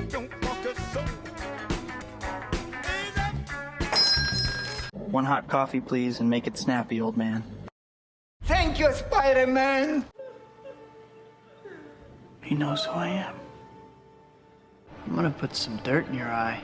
don't want to so. One hot coffee, please, and make it snappy, old man. Thank you, Spider-Man. He knows who I am. I'm gonna put some dirt in your eye.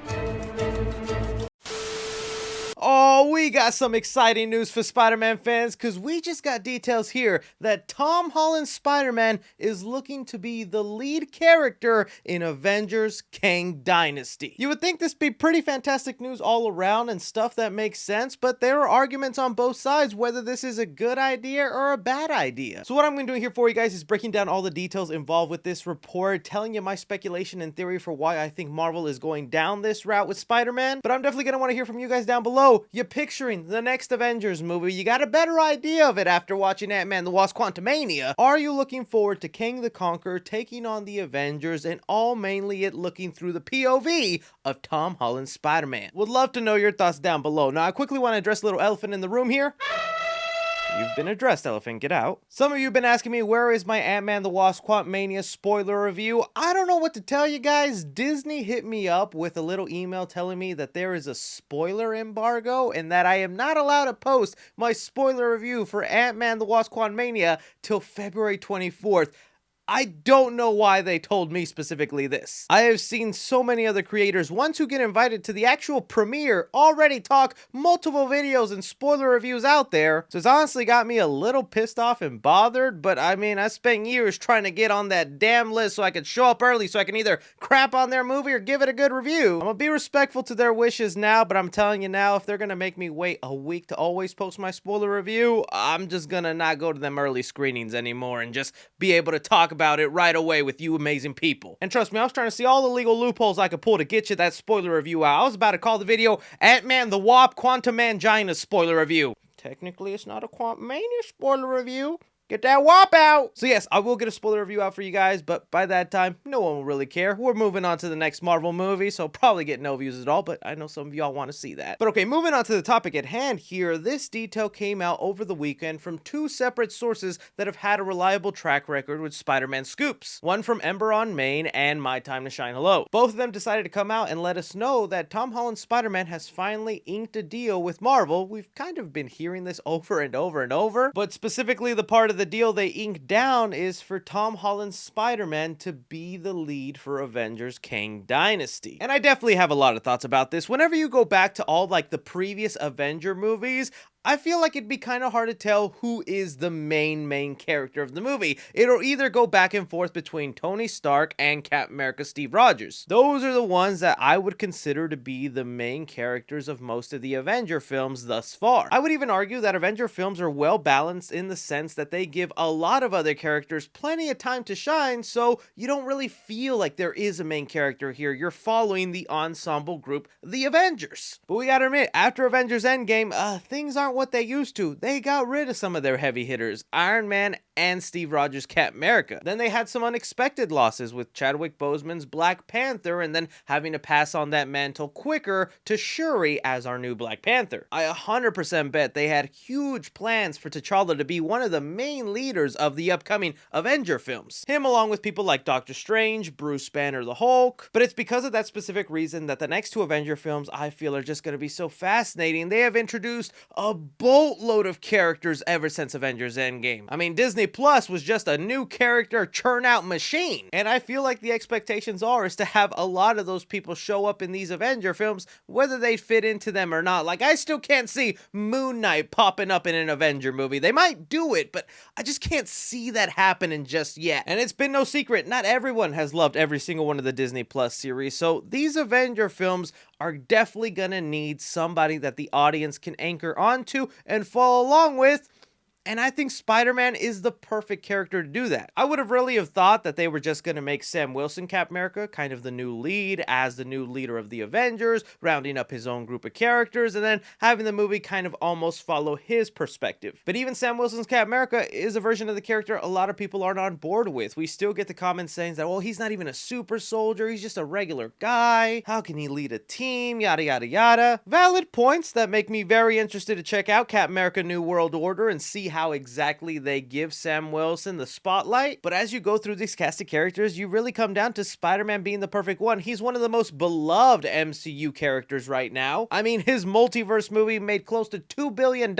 Oh, we got some exciting news for Spider-Man fans, because we just got details here that Tom Holland's Spider-Man is looking to be the lead character in Avengers Kang Dynasty. You would think this would be pretty fantastic news all around and stuff that makes sense, but there are arguments on both sides whether this is a good idea or a bad idea. So what I'm going to do here for you guys is breaking down all the details involved with this report, telling you my speculation and theory for why I think Marvel is going down this route with Spider-Man, but I'm definitely going to want to hear from you guys down below. You picturing the next Avengers movie? You got a better idea of it after watching Ant-Man the Wasp Quantumania. Are you looking forward to Kang the Conqueror taking on the Avengers, and all mainly it looking through the POV of Tom Holland's Spider-Man? Would love to know your thoughts down below. Now, I quickly want to address a little elephant in the room here. You've been addressed, elephant. Get out. Some of you have been asking me, where is my Ant-Man the Wasp Quantumania spoiler review? I don't know what to tell you guys. Disney hit me up with a little email telling me that there is a spoiler embargo and that I am not allowed to post my spoiler review for Ant-Man the Wasp Quantumania till February 24th. I don't know why they told me specifically this. I have seen so many other creators, ones who get invited to the actual premiere, already talk multiple videos and spoiler reviews out there. So it's honestly got me a little pissed off and bothered, but I mean, I spent years trying to get on that damn list so I could show up early so I can either crap on their movie or give it a good review. I'm gonna be respectful to their wishes now, but I'm telling you now, if they're gonna make me wait a week to always post my spoiler review, I'm just gonna not go to them early screenings anymore and just be able to talk about it right away with you amazing people. And trust me, I was trying to see all the legal loopholes I could pull to get you that spoiler review out. I was about to call the video Ant-Man the Wasp Quantumania spoiler review. Technically, it's not a Quantumania spoiler review. Get that WAP out! So yes, I will get a spoiler review out for you guys, but by that time, no one will really care. We're moving on to the next Marvel movie, so probably get no views at all, but I know some of y'all want to see that. But okay, moving on to the topic at hand here, this detail came out over the weekend from two separate sources that have had a reliable track record with Spider-Man scoops. One from Ember on Main and My Time to Shine Hello. Both of them decided to come out and let us know that Tom Holland's Spider-Man has finally inked a deal with Marvel. We've kind of been hearing this over and over and over, but specifically the part of the deal they inked down is for Tom Holland's Spider-Man to be the lead for Avengers Kang Dynasty. And I definitely have a lot of thoughts about this. Whenever you go back to all like the previous Avenger movies, I feel like it'd be kind of hard to tell who is the main character of the movie. It'll either go back and forth between Tony Stark and Captain America Steve Rogers. Those are the ones that I would consider to be the main characters of most of the Avenger films thus far. I would even argue that Avenger films are well balanced in the sense that they give a lot of other characters plenty of time to shine, so you don't really feel like there is a main character here. You're following the ensemble group, the Avengers. But we gotta admit, after Avengers Endgame, things aren't what they used to. They got rid of some of their heavy hitters, Iron Man and Steve Rogers' Captain America. Then they had some unexpected losses with Chadwick Boseman's Black Panther, and then having to pass on that mantle quicker to Shuri as our new Black Panther. I 100% bet they had huge plans for T'Challa to be one of the main leaders of the upcoming Avenger films. Him along with people like Doctor Strange, Bruce Banner the Hulk. But it's because of that specific reason that the next two Avenger films I feel are just going to be so fascinating. They have introduced a boatload of characters ever since Avengers Endgame. I mean, Disney Plus was just a new character churn out machine. And I feel like the expectations is to have a lot of those people show up in these Avenger films, whether they fit into them or not. Like, I still can't see Moon Knight popping up in an Avenger movie. They might do it, but I just can't see that happening just yet. And it's been no secret, not everyone has loved every single one of the Disney Plus series, so these Avenger films are definitely gonna need somebody that the audience can anchor onto and follow along with. And I think Spider-Man is the perfect character to do that. I would have really thought that they were just going to make Sam Wilson Captain America kind of the new lead as the new leader of the Avengers, rounding up his own group of characters, and then having the movie kind of almost follow his perspective. But even Sam Wilson's Captain America is a version of the character a lot of people aren't on board with. We still get the comments saying that, well, he's not even a super soldier, he's just a regular guy. How can he lead a team? Yada, yada, yada. Valid points that make me very interested to check out Captain America New World Order and see how exactly they give Sam Wilson the spotlight. But as you go through these casted characters, you really come down to Spider-Man being the perfect one. He's one of the most beloved MCU characters right now. I mean, his multiverse movie made close to $2 billion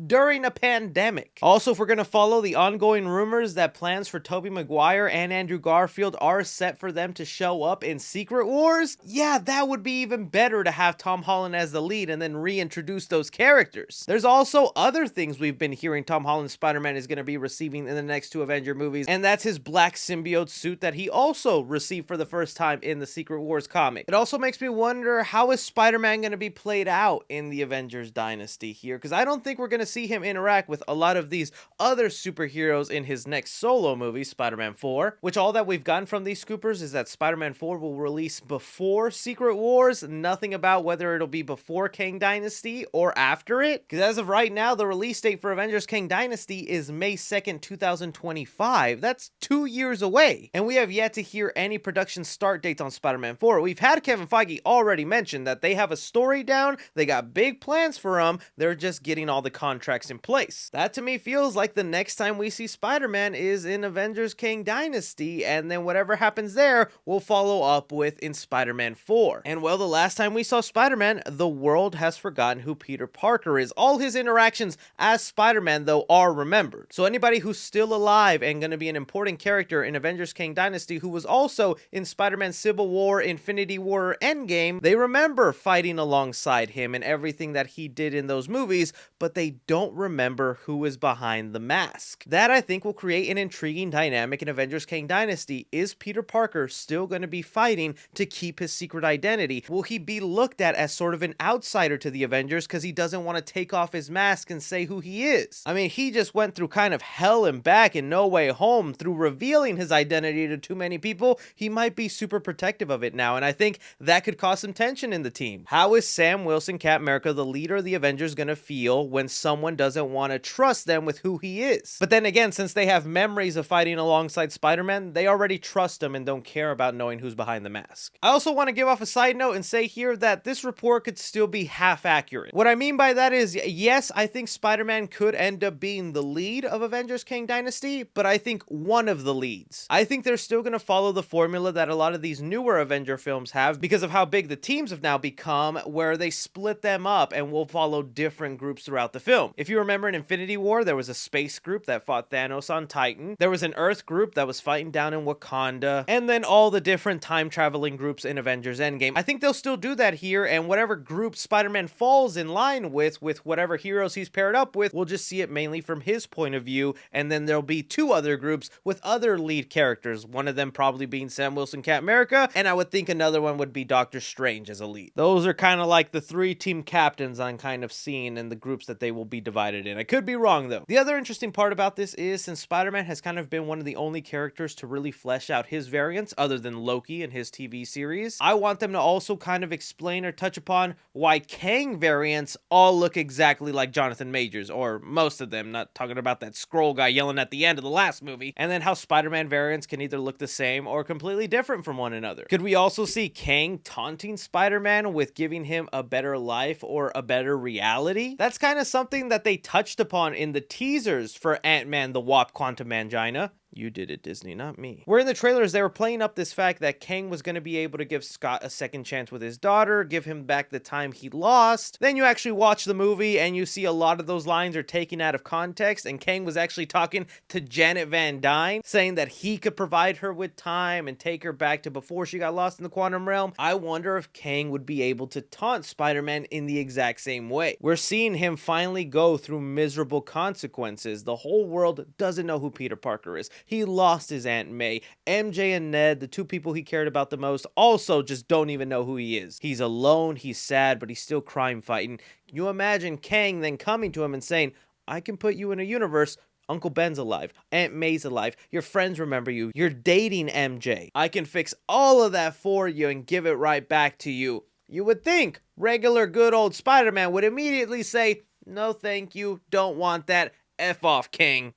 during a pandemic. Also, if we're gonna follow the ongoing rumors that plans for Tobey Maguire and Andrew Garfield are set for them to show up in Secret Wars, yeah, that would be even better to have Tom Holland as the lead and then reintroduce those characters. There's also other things we've been hearing Tom Holland's Spider-Man is gonna be receiving in the next two Avenger movies, and that's his black symbiote suit that he also received for the first time in the Secret Wars comic. It also makes me wonder, how is Spider-Man gonna be played out in the Avengers Dynasty here? Because I don't think we're gonna see him interact with a lot of these other superheroes in his next solo movie, Spider-Man 4, which all that we've gotten from these scoopers is that Spider-Man 4 will release before Secret Wars, nothing about whether it'll be before Kang Dynasty or after it, because as of right now, the release date for Avengers Kang Dynasty is May 2nd, 2025. That's 2 years away, and we have yet to hear any production start dates on Spider-Man 4. We've had Kevin Feige already mention that they have a story down, they got big plans for them, they're just getting all the contracts in place. That to me feels like the next time we see Spider-Man is in Avengers Kang Dynasty, and then whatever happens there, we'll follow up with in Spider-Man 4. And well, the last time we saw Spider-Man, the world has forgotten who Peter Parker is. All his interactions as Spider-Man, though, are remembered. So anybody who's still alive and going to be an important character in Avengers Kang Dynasty, who was also in Spider-Man Civil War, Infinity War, Endgame, they remember fighting alongside him and everything that he did in those movies, but they don't remember who is behind the mask. That, I think, will create an intriguing dynamic in Avengers Kang Dynasty. Is Peter Parker still going to be fighting to keep his secret identity? Will he be looked at as sort of an outsider to the Avengers because he doesn't want to take off his mask and say who he is? I mean, he just went through kind of hell and back in No Way Home through revealing his identity to too many people. He might be super protective of it now, and I think that could cause some tension in the team. How is Sam Wilson, Captain America, the leader of the Avengers, going to feel when someone doesn't want to trust them with who he is? But then again, since they have memories of fighting alongside Spider-Man, they already trust him and don't care about knowing who's behind the mask. I also want to give off a side note and say here that this report could still be half accurate. What I mean by that is, yes, I think Spider-Man could end up being the lead of Avengers Kang Dynasty, but I think one of the leads. I think they're still going to follow the formula that a lot of these newer Avenger films have because of how big the teams have now become, where they split them up and will follow different groups throughout the film. If you remember in Infinity War, there was a space group that fought Thanos on Titan. There was an Earth group that was fighting down in Wakanda, and then all the different time-traveling groups in Avengers Endgame. I think they'll still do that here, and whatever group Spider-Man falls in line with whatever heroes he's paired up with, we'll just see it mainly from his point of view, and then there'll be two other groups with other lead characters, one of them probably being Sam Wilson, Captain America, and I would think another one would be Doctor Strange as a lead. Those are kind of like the three team captains I'm kind of seeing in the groups that they will be divided in. I could be wrong though. The other interesting part about this is, since Spider-Man has kind of been one of the only characters to really flesh out his variants other than Loki and his TV series, I want them to also kind of explain or touch upon why Kang variants all look exactly like Jonathan Majors, or most of them, not talking about that scroll guy yelling at the end of the last movie, and then how Spider-Man variants can either look the same or completely different from one another. Could we also see Kang taunting Spider-Man with giving him a better life or a better reality? That's kind of something that they touched upon in the teasers for Ant-Man the Wasp Quantumania. You did it, Disney, not me. Where in the trailers, they were playing up this fact that Kang was going to be able to give Scott a second chance with his daughter, give him back the time he lost. Then you actually watch the movie and you see a lot of those lines are taken out of context, and Kang was actually talking to Janet Van Dyne, saying that he could provide her with time and take her back to before she got lost in the quantum realm. I wonder if Kang would be able to taunt Spider-Man in the exact same way. We're seeing him finally go through miserable consequences. The whole world doesn't know who Peter Parker is. He lost his Aunt May. MJ and Ned, the two people he cared about the most, also just don't even know who he is. He's alone, he's sad, but he's still crime fighting. Can you imagine Kang then coming to him and saying, I can put you in a universe. Uncle Ben's alive. Aunt May's alive. Your friends remember you. You're dating MJ. I can fix all of that for you and give it right back to you. You would think regular good old Spider-Man would immediately say, no thank you, don't want that, F off, King.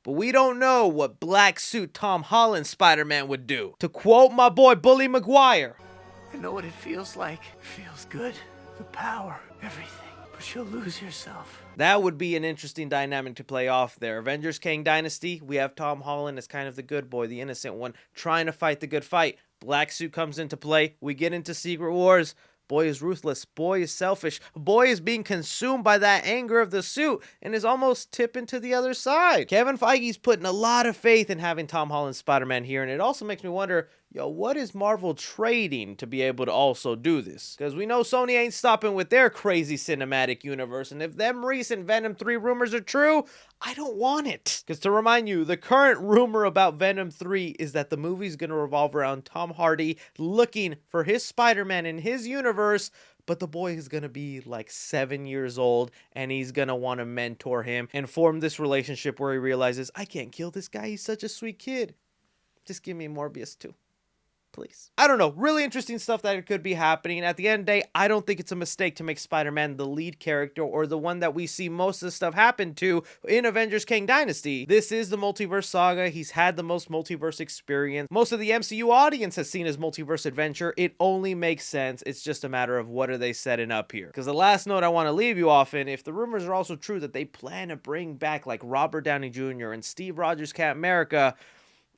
But we don't know what black suit Tom Holland Spider-Man would do. To quote my boy Bully Maguire, I know what it feels like. It feels good. The power, everything. but you'll lose yourself. That would be an interesting dynamic to play off there. Avengers Kang Dynasty, we have Tom Holland as kind of the good boy, the innocent one, trying to fight the good fight. Black suit comes into play. We get into Secret Wars. Boy is ruthless. Boy is selfish. Boy is being consumed by that anger of the suit and is almost tipping to the other side. Kevin Feige's putting a lot of faith in having Tom Holland's Spider-Man here, and it also makes me wonder, what is Marvel trading to be able to also do this? Because we know Sony ain't stopping with their crazy cinematic universe, and if them recent Venom 3 rumors are true, I don't want it. Because to remind you, the current rumor about Venom 3 is that the movie's going to revolve around Tom Hardy looking for his Spider-Man in his universe, but the boy is going to be like 7 years old, and he's going to want to mentor him and form this relationship where he realizes, I can't kill this guy, he's such a sweet kid. Just give me Morbius too. Please. I don't know. Really interesting stuff that could be happening. At the end of the day, I don't think it's a mistake to make Spider-Man the lead character or the one that we see most of the stuff happen to in Avengers Kang Dynasty. This is the multiverse saga. He's had the most multiverse experience. Most of the MCU audience has seen his multiverse adventure. It only makes sense. It's just a matter of what are they setting up here. Because the last note I want to leave you off in, if the rumors are also true that they plan to bring back like Robert Downey Jr. and Steve Rogers Captain America,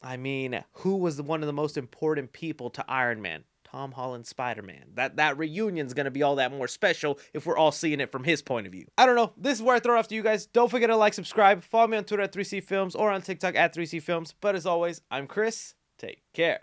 I mean, who was one of the most important people to Iron Man? Tom Holland Spider-Man. That reunion's going to be all that more special if we're all seeing it from his point of view. I don't know. This is where I throw it off to you guys. Don't forget to like, subscribe, follow me on Twitter at 3C Films or on TikTok at 3C Films. But as always, I'm Chris. Take care.